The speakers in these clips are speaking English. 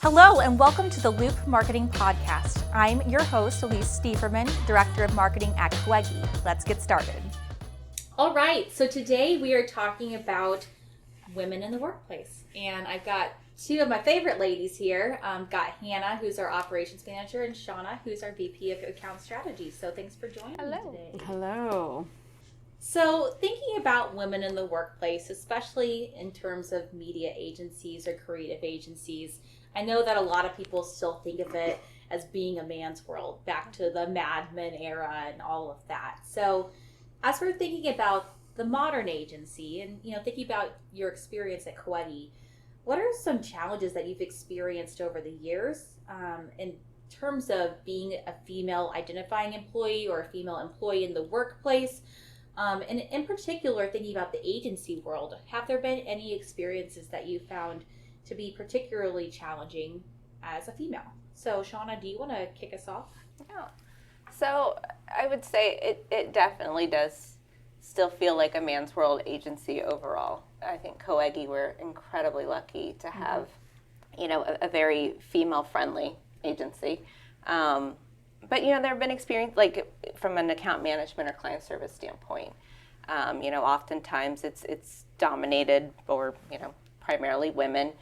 Hello and welcome to the Loop Marketing Podcast. I'm your host, Elise Stieferman, Director of Marketing at Coegi. Let's get started. All right, so today we are talking about women in the workplace. And I've got two of my favorite ladies here. Got Hannah, who's our operations manager, and Shauna, who's our VP of account strategy. So thanks for joining me today. Hello. So thinking about women in the workplace, especially in terms of media agencies or creative agencies, I know that a lot of people still think of it as being a man's world, back to the Mad Men era and all of that. So as we're thinking about the modern agency and, thinking about your experience at Coegi, what are some challenges that you've experienced over the years in terms of being a female identifying employee or a female employee in the workplace? And in particular, thinking about the agency world, have there been any experiences that you found to be particularly challenging as a female? So, Shauna, do you want to kick us off? Yeah. So I would say it definitely does still feel like a man's world agency overall. I think Coegi, we're incredibly lucky to have, a very female-friendly agency. But, there have been experiences, like from an account management or client service standpoint, oftentimes it's dominated or, primarily women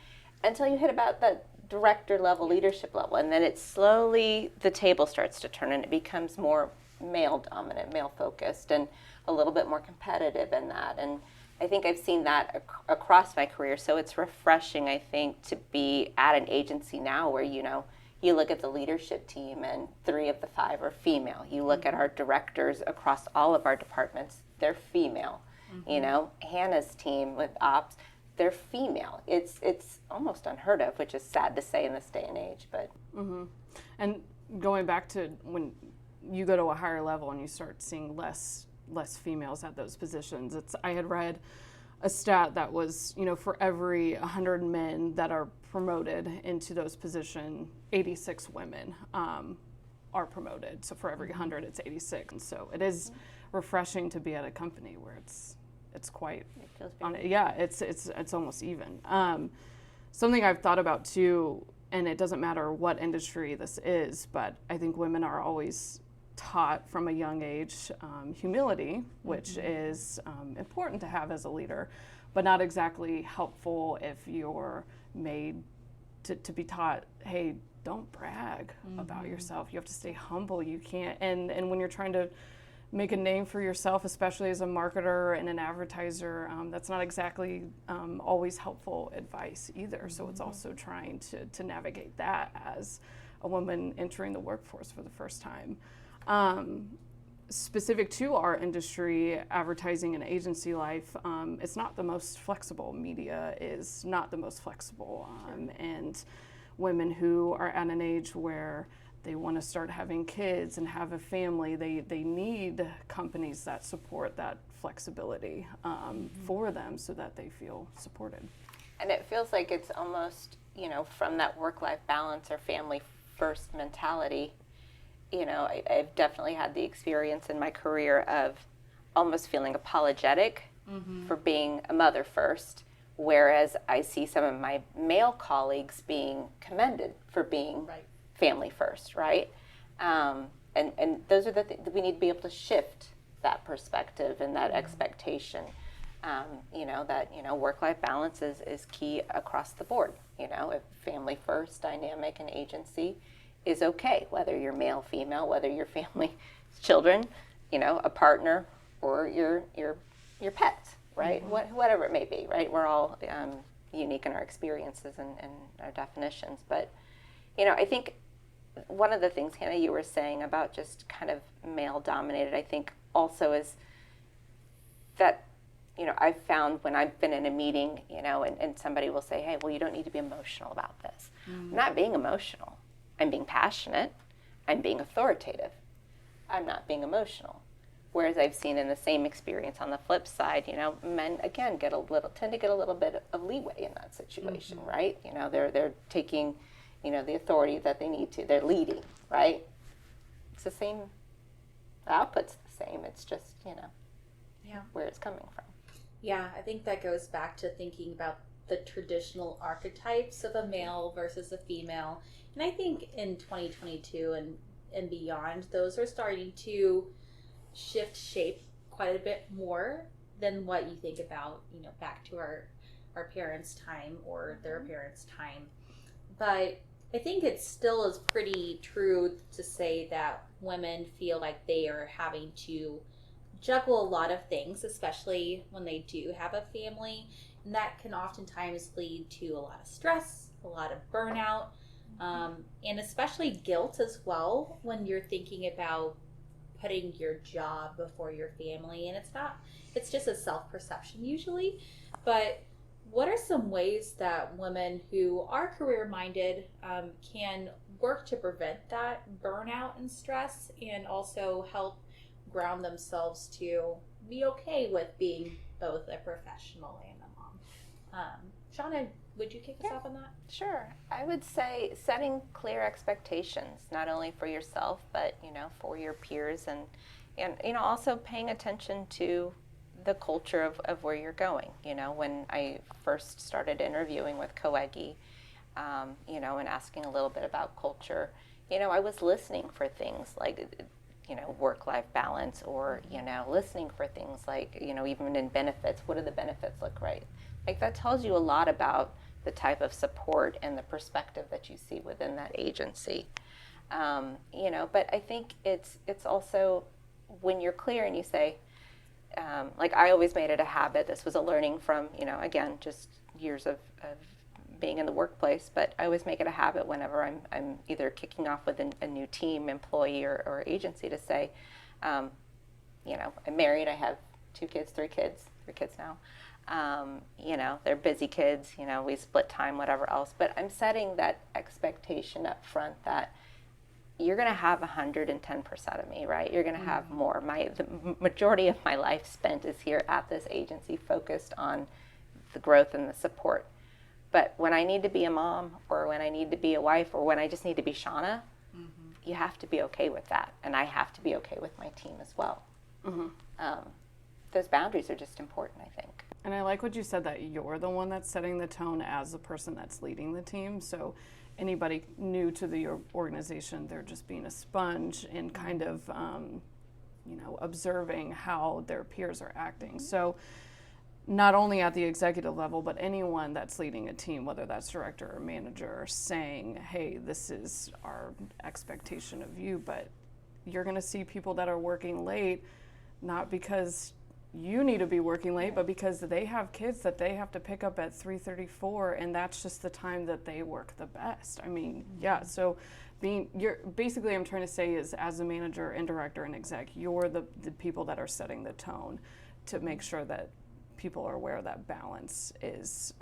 until you hit about that director level, leadership level. And then it's slowly, the table starts to turn and it becomes more male dominant, male focused, and a little bit more competitive in that. And I think I've seen that across my career. So it's refreshing, I think, to be at an agency now where, you look at the leadership team and 3 of the 5 are female. You look at our directors across all of our departments, they're female. Hannah's team with ops, they're female. It's almost unheard of, which is sad to say in this day and age. But And going back to when you go to a higher level and you start seeing less females at those positions, I had read a stat that was, for every 100 men that are promoted into those positions, 86 women are promoted. So for every 100, it's 86. And so it is refreshing to be at a company where it's quite, it's almost even. Something I've thought about too, and it doesn't matter what industry this is, but I think women are always taught from a young age humility, which is important to have as a leader, but not exactly helpful if you're made to be taught, hey, don't brag about yourself. You have to stay humble. You can't, and when you're trying to make a name for yourself, especially as a marketer and an advertiser, that's not exactly always helpful advice either. So it's also trying to navigate that as a woman entering the workforce for the first time. Specific to our industry, advertising and agency life, it's not the most flexible. Media is not the most flexible. And women who are at an age where they want to start having kids and have a family, they need companies that support that flexibility for them so that they feel supported. And it feels like it's almost, from that work-life balance or family-first mentality, I've definitely had the experience in my career of almost feeling apologetic for being a mother first, whereas I see some of my male colleagues being commended for being family first, right? And those are the things we need to be able to shift that perspective and that expectation. That work-life balance is key across the board. If family first dynamic and agency is okay, whether you're male, female, whether your family, children, a partner, or your pets, right? Whatever it may be, right? We're all unique in our experiences and our definitions. But, I think one of the things, Hannah, you were saying about just kind of male-dominated, I think also is that, I've found when I've been in a meeting, and somebody will say, hey, well, you don't need to be emotional about this. I'm not being emotional. I'm being passionate. I'm being authoritative. I'm not being emotional. Whereas I've seen in the same experience on the flip side, men again tend to get a little bit of leeway in that situation, right? They're taking, the authority that they need to. They're leading, right? It's the same. The output's the same. It's just where it's coming from. Yeah, I think that goes back to thinking about the traditional archetypes of a male versus a female. And I think in 2022 and beyond, those are starting to shift shape quite a bit more than what you think about, back to our parents' time or their parents' time. But I think it still is pretty true to say that women feel like they are having to juggle a lot of things, especially when they do have a family. And that can oftentimes lead to a lot of stress, a lot of burnout, and especially guilt as well when you're thinking about putting your job before your family. And it's just a self-perception usually. But what are some ways that women who are career-minded can work to prevent that burnout and stress, and also help ground themselves to be okay with being both a professional and a mom? Shauna, would you kick us off on that? Sure. I would say setting clear expectations, not only for yourself, but, for your peers, and also paying attention to the culture of where you're going. When I first started interviewing with Coegi, and asking a little bit about culture, I was listening for things like, work-life balance, or, listening for things like, even in benefits, what do the benefits look like? Like, that tells you a lot about the type of support and the perspective that you see within that agency. But I think it's also when you're clear and you say, like, I always made it a habit. This was a learning from, again, just years of being in the workplace, but I always make it a habit whenever I'm either kicking off with a new team, employee, or agency, to say, I'm married, I have 3 kids now. They're busy kids, we split time, whatever else, but I'm setting that expectation up front that you're going to have 110% of me, right? You're going to have more. The majority of my life spent is here at this agency, focused on the growth and the support. But when I need to be a mom, or when I need to be a wife, or when I just need to be Shauna, you have to be okay with that. And I have to be okay with my team as well. Those boundaries are just important, I think. And I like what you said, that you're the one that's setting the tone as the person that's leading the team. So anybody new to the organization, they're just being a sponge and kind of, observing how their peers are acting. So not only at the executive level, but anyone that's leading a team, whether that's director or manager, saying, hey, this is our expectation of you, but you're going to see people that are working late, not because you need to be working late, but because they have kids that they have to pick up at 3:34, and that's just the time that they work the best. I mean, so basically I'm trying to say is, as a manager and director and exec, you're the people that are setting the tone to make sure that people are aware that balance is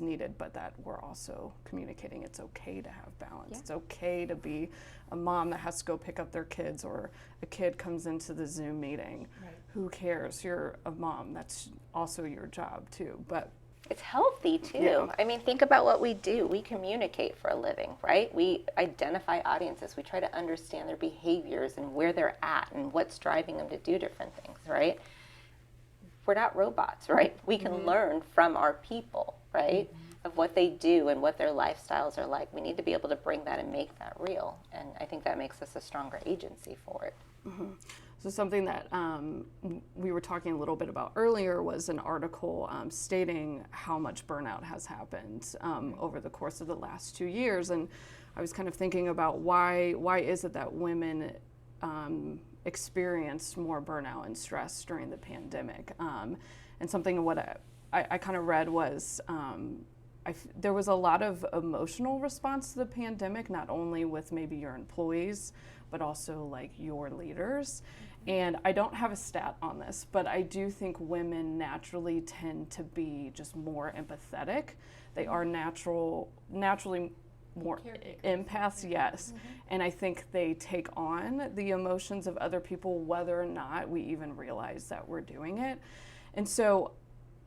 needed, but that we're also communicating it's okay to have balance. Yeah. It's okay to be a mom that has to go pick up their kids, or a kid comes into the Zoom meeting. Right. Who cares? You're a mom. That's also your job too. But it's healthy too. Yeah. I mean, think about what we do. We communicate for a living, right? We identify audiences. We try to understand their behaviors and where they're at and what's driving them to do different things, right? We're not robots, right? We can learn from our people, right? Of what they do and what their lifestyles are like. We need to be able to bring that and make that real. And I think that makes us a stronger agency for it. So something that we were talking a little bit about earlier was an article stating how much burnout has happened over the course of the last 2 years. And I was kind of thinking about why is it that women experienced more burnout and stress during the pandemic. And something what I kind of read was there was a lot of emotional response to the pandemic, not only with maybe your employees, but also like your leaders. And I don't have a stat on this, but I do think women naturally tend to be just more empathetic. They are naturally more empaths, yes. And I think they take on the emotions of other people, whether or not we even realize that we're doing it. And so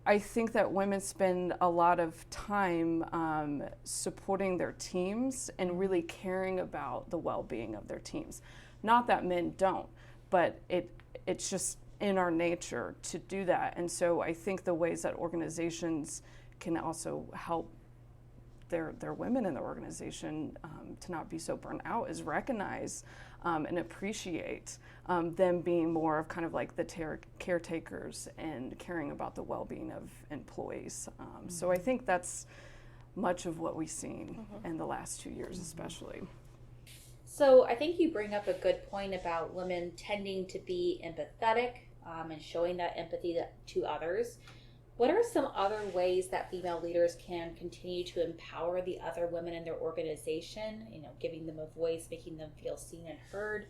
I think that women spend a lot of time supporting their teams and really caring about the well-being of their teams. Not that men don't, but it's just in our nature to do that. And so I think the ways that organizations can also help their women in the organization to not be so burnt out is recognize and appreciate them being more of kind of like the caretakers and caring about the well-being of employees. So I think that's much of what we've seen in the last 2 years especially. So I think you bring up a good point about women tending to be empathetic and showing that empathy to others. What are some other ways that female leaders can continue to empower the other women in their organization, giving them a voice, making them feel seen and heard?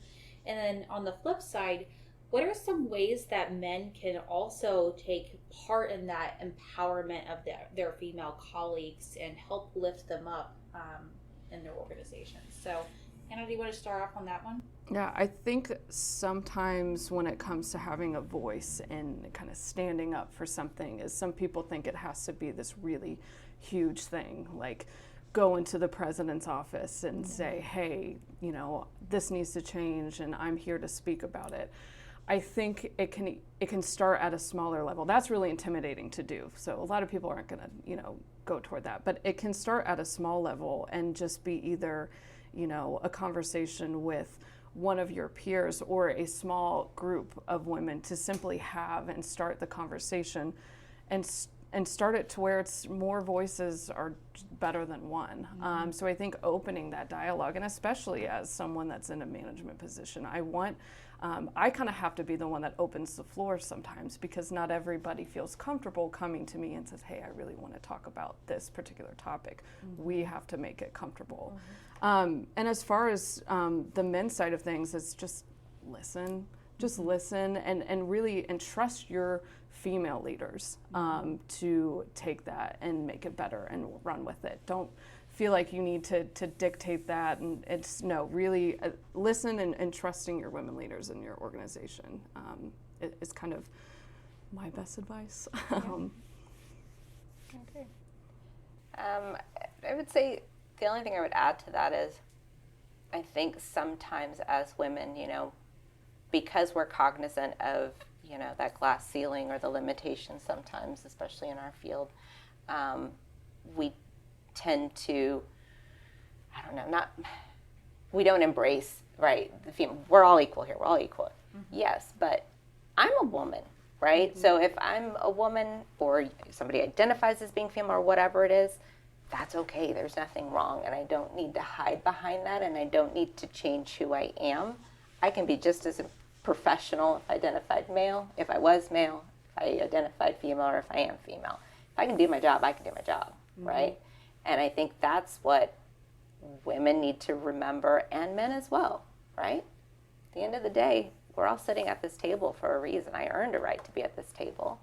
And then on the flip side, what are some ways that men can also take part in that empowerment of their female colleagues and help lift them up in their organizations? So Hannah, do you want to start off on that one? Yeah, I think sometimes when it comes to having a voice and kind of standing up for something, is some people think it has to be this really huge thing, like go into the president's office and say, hey, this needs to change and I'm here to speak about it. I think it can start at a smaller level. That's really intimidating to do. So a lot of people aren't going to, go toward that. But it can start at a small level and just be either, a conversation with one of your peers or a small group of women to simply have and start the conversation and start it to where it's more voices are better than one. So I think opening that dialogue, and especially as someone that's in a management position, I kind of have to be the one that opens the floor sometimes, because not everybody feels comfortable coming to me and says, hey, I really want to talk about this particular topic. We have to make it comfortable. And as far as the men's side of things, it's just listen. Just listen and really trust your female leaders to take that and make it better and run with it. Don't feel like you need to dictate that, and really listen and trusting your women leaders in your organization is kind of my best advice. Okay. I would say the only thing I would add to that is I think sometimes as women, because we're cognizant of, that glass ceiling or the limitations sometimes, especially in our field, we tend to, we don't embrace, right, the female. We're all equal here. We're all equal. Yes, but I'm a woman, right? So if I'm a woman or somebody identifies as being female or whatever it is, that's okay. There's nothing wrong. And I don't need to hide behind that, and I don't need to change who I am. I can be just as professional if I identified male, if I was male, if I identified female, or if I am female. If I can do my job, I can do my job, right? And I think that's what women need to remember, and men as well, right? At the end of the day, we're all sitting at this table for a reason. I earned a right to be at this table,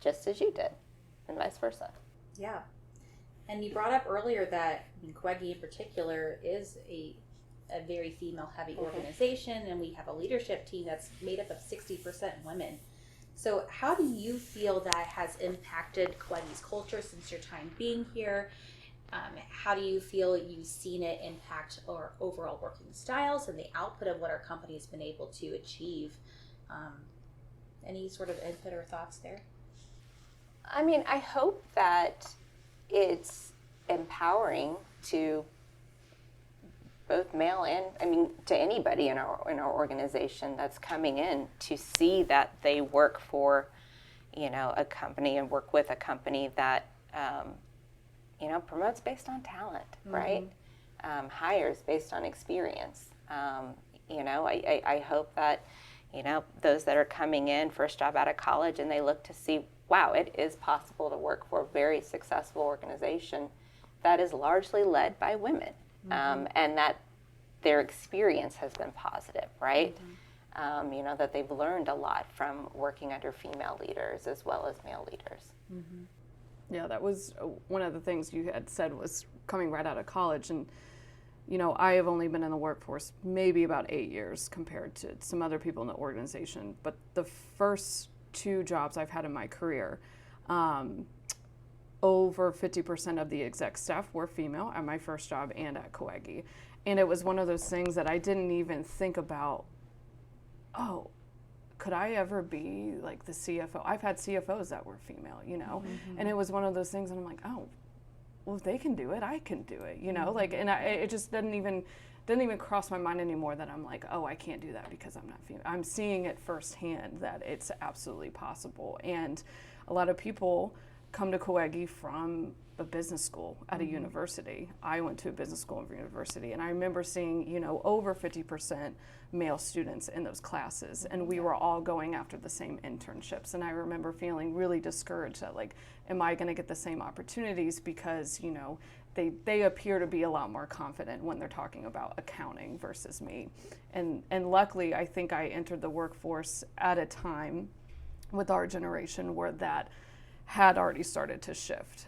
just as you did, and vice versa. Yeah. And you brought up earlier that Coegi in particular is a very female-heavy organization, and we have a leadership team that's made up of 60% women. So how do you feel that has impacted Coegi's culture since your time being here? How do you feel you've seen it impact our overall working styles and the output of what our company has been able to achieve? Any sort of input or thoughts there? I mean, I hope that it's empowering to both male and, to anybody in our organization that's coming in to see that they work for, a company and work with a company that, promotes based on talent, right? Hires based on experience. I hope that, those that are coming in first job out of college and they look to see, wow, it is possible to work for a very successful organization that is largely led by women, and that their experience has been positive, right? That they've learned a lot from working under female leaders as well as male leaders. Yeah, that was one of the things you had said was coming right out of college. And, I have only been in the workforce maybe about 8 years compared to some other people in the organization. But the first 2 jobs I've had in my career, over 50% of the exec staff were female at my first job and at Coegi. And it was one of those things that I didn't even think about, could I ever be like the CFO? I've had CFOs that were female, and it was one of those things, and I'm like, oh, well, if they can do it, I can do it, like, and it just didn't even cross my mind anymore that I'm like, oh, I can't do that because I'm not female. I'm seeing it firsthand that it's absolutely possible. And a lot of people come to Coegi from a business school at a university. I went to a business school and university, and I remember seeing, over 50% male students in those classes, and we were all going after the same internships. And I remember feeling really discouraged that, like, am I going to get the same opportunities because, they appear to be a lot more confident when they're talking about accounting versus me. And luckily, I think I entered the workforce at a time with our generation where that had already started to shift.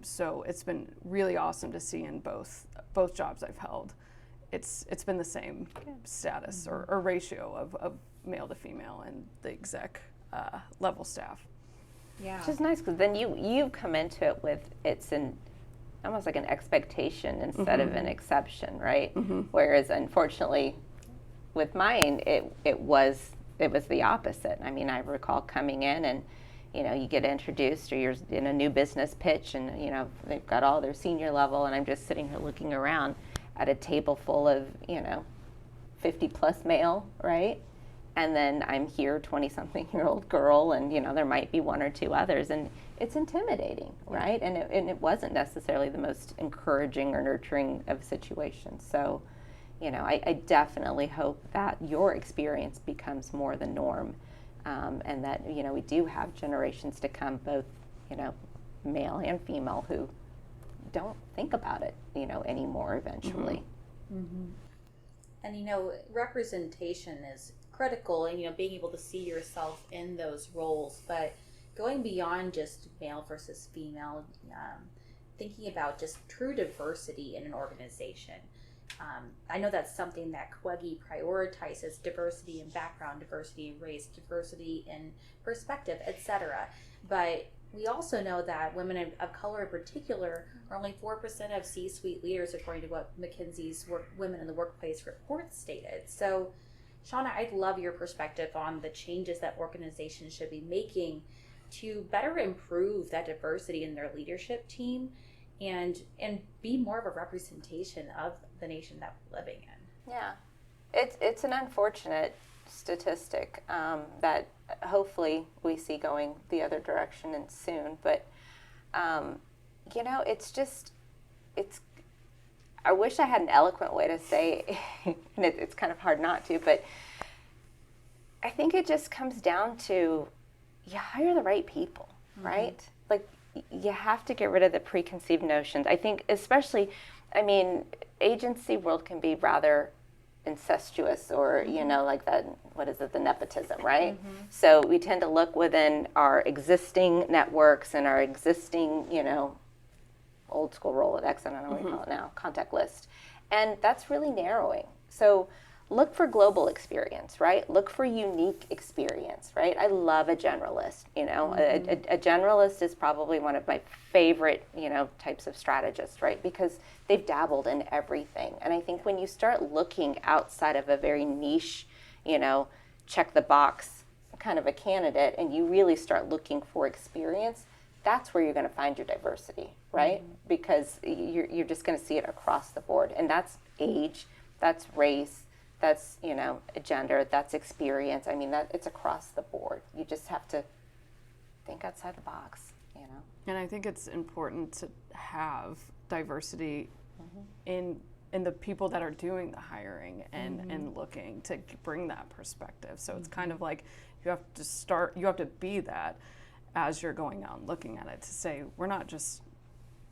So it's been really awesome to see in both jobs I've held. It's been the same status or ratio of male to female and the exec level staff. Yeah, which is nice because then you come into it with almost like an expectation instead of an exception, right? Whereas unfortunately, with mine, it was the opposite. I mean, I recall coming in and you get introduced or you're in a new business pitch and they've got all their senior level and I'm just sitting here looking around at a table full of 50 plus male, right? And then I'm here, 20-something-year-old girl, and there might be one or two others, and it's intimidating, right? And it wasn't necessarily the most encouraging or nurturing of situations. So, I definitely hope that your experience becomes more the norm, and that we do have generations to come, both male and female, who don't think about it anymore. Eventually. And representation is critical, and being able to see yourself in those roles, but going beyond just male versus female, thinking about just true diversity in an organization. I know that's something that Coegi prioritizes: diversity in background, diversity in race, diversity in perspective, etc. But we also know that women of color in particular are only 4% of C-suite leaders, according to what McKinsey's Women in the Workplace report stated. So, Shauna, I'd love your perspective on the changes that organizations should be making to better improve that diversity in their leadership team and be more of a representation of the nation that we're living in. Yeah, it's an unfortunate statistic that hopefully we see going the other direction and soon. But I wish I had an eloquent way to say, and it's kind of hard not to, but I think it just comes down to you hire the right people, right? Like, you have to get rid of the preconceived notions. I think especially, agency world can be rather incestuous or, like that, what is it, the nepotism, right? So we tend to look within our existing networks and our existing, old school Rolodex, I don't know what you call it now, contact list. And that's really narrowing. So look for global experience, right? Look for unique experience, right? I love a generalist, a generalist is probably one of my favorite, types of strategists, right? Because they've dabbled in everything. And I think when you start looking outside of a very niche, check the box kind of a candidate, and you really start looking for experience, that's where you're going to find your diversity, right? Because you're just going to see it across the board. And that's age, that's race, that's, gender, that's experience. It's across the board. You just have to think outside the box, And I think it's important to have diversity in the people that are doing the hiring and looking to bring that perspective. So it's kind of like you have to be that as you're going out and looking at it, to say we're not just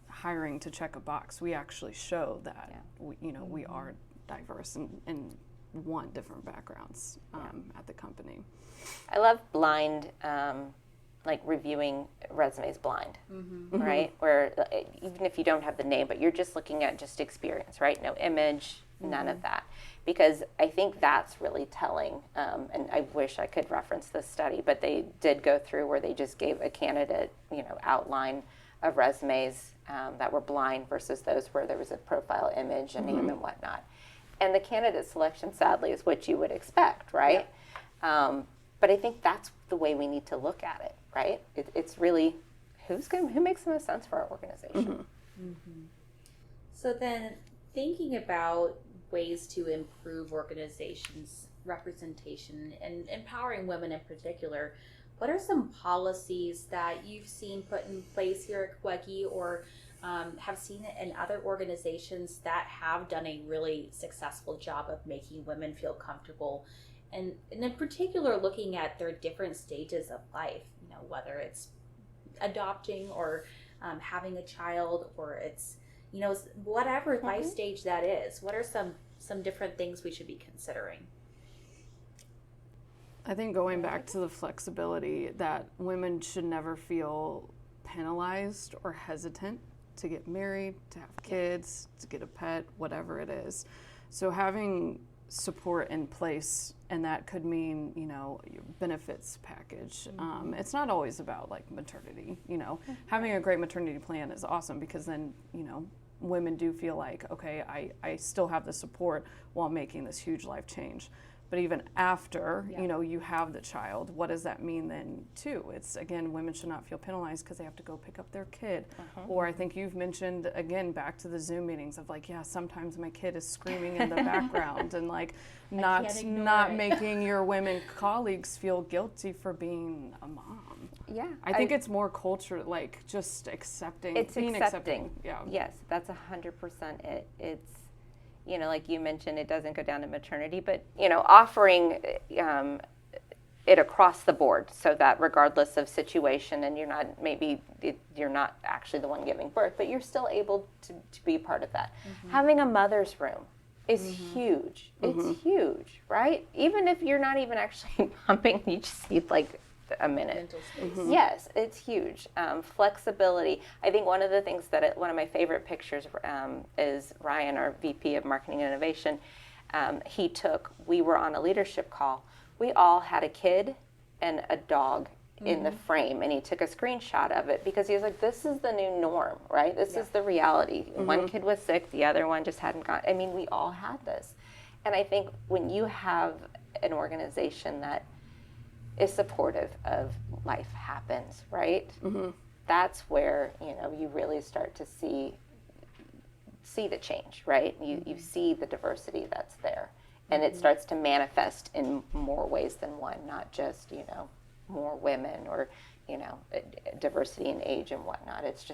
hiring to check a box. We actually show that we are diverse and want different backgrounds at the company. I love blind, like reviewing resumes blind, right? Where even if you don't have the name, but you're just looking at just experience, right? No image, none of that. Because I think that's really telling, and I wish I could reference this study, but they did go through where they just gave a candidate, outline of resumes that were blind versus those where there was a profile image and name and whatnot. And the candidate selection, sadly, is what you would expect, right? But I think that's the way we need to look at it, right? It's really who makes the most sense for our organization. So then, thinking about ways to improve organizations' representation and empowering women in particular, what are some policies that you've seen put in place here at Coegi, or have seen it in other organizations that have done a really successful job of making women feel comfortable, and in particular looking at their different stages of life, whether it's adopting or having a child, or it's whatever life stage that is. What are some different things we should be considering? I think going back to the flexibility, that women should never feel penalized or hesitant to get married, to have kids, to get a pet, whatever it is. So having support in place, and that could mean, your benefits package. It's not always about like maternity, having a great maternity plan is awesome, because then, women do feel like, okay, I still have the support while making this huge life change. But even after, you have the child, what does that mean then too? It's, again, women should not feel penalized because they have to go pick up their kid. Or I think you've mentioned, again, back to the Zoom meetings of like, sometimes my kid is screaming in the background, and like not making your women colleagues feel guilty for being a mom. Yeah. I think it's more culture, like just accepting. It's accepting. Yeah. Yes, that's 100% it. It's, like you mentioned, it doesn't go down to maternity, but, offering it across the board, so that regardless of situation, and you're not actually the one giving birth, but you're still able to be part of that. Having a mother's room is huge. It's huge, right? Even if you're not even actually pumping, you just need like a minute. Yes, it's huge. Flexibility. I think one of the things one of my favorite pictures is Ryan, our VP of Marketing and Innovation. We were on a leadership call. We all had a kid and a dog in the frame, and he took a screenshot of it because he was like, this is the new norm, right? This is the reality. One kid was sick, the other one just hadn't gone. I mean, we all had this. And I think when you have an organization that is supportive of life happens, right? That's where, you really start to see the change, right? You see the diversity that's there, and it starts to manifest in more ways than one, not just, more women or, diversity in age and whatnot. It's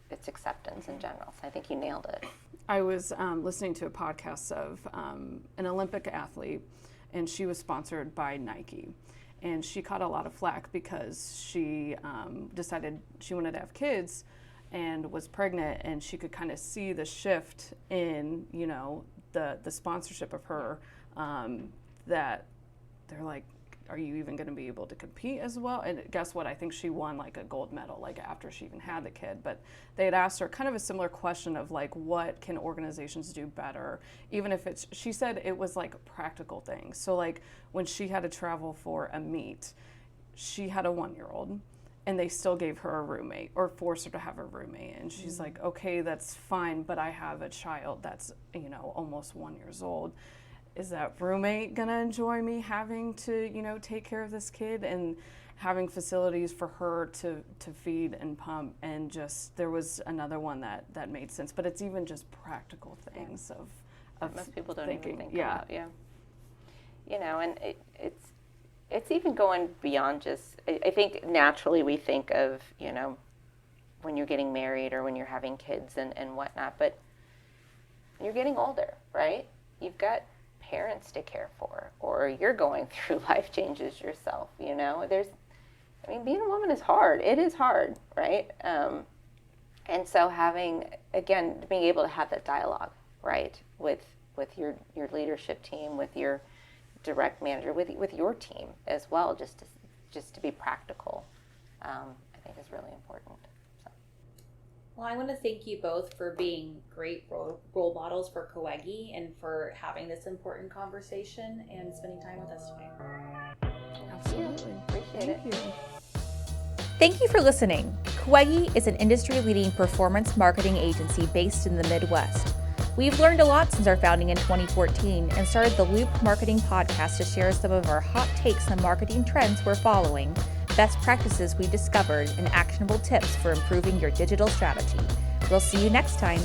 it's acceptance in general. So I think you nailed it. I was listening to a podcast of an Olympic athlete, and she was sponsored by Nike. And she caught a lot of flack because she decided she wanted to have kids and was pregnant, and she could kind of see the shift in, the sponsorship of her, that they're like, are you even going to be able to compete as well? And guess what? I think she won like a gold medal, like after she even had the kid. But they had asked her kind of a similar question of like, what can organizations do better? Even if she said it was like practical things. So like when she had to travel for a meet, she had a 1-year-old, and they still gave her a roommate or forced her to have a roommate. And she's like, okay, that's fine, but I have a child that's, almost 1 year old. Is that roommate gonna enjoy me having to, take care of this kid? And having facilities for her to feed and pump, and just, there was another one that made sense. But it's even just practical things of most people don't thinking. even think about. And it's even going beyond just, I think naturally we think of, when you're getting married or when you're having kids and whatnot, but you're getting older, right? You've got parents to care for, or you're going through life changes yourself, being a woman is hard. It is hard, right? And so being able to have that dialogue, right, with your leadership team, with your direct manager, with your team as well, just to be practical, I think is really important. Well, I want to thank you both for being great role models for Coegi and for having this important conversation and spending time with us today. Absolutely. Appreciate it. Thank you. Thank you for listening. Coegi is an industry-leading performance marketing agency based in the Midwest. We've learned a lot since our founding in 2014 and started the Loop Marketing Podcast to share some of our hot takes on marketing trends we're following, best practices we discovered, and actionable tips for improving your digital strategy. We'll see you next time.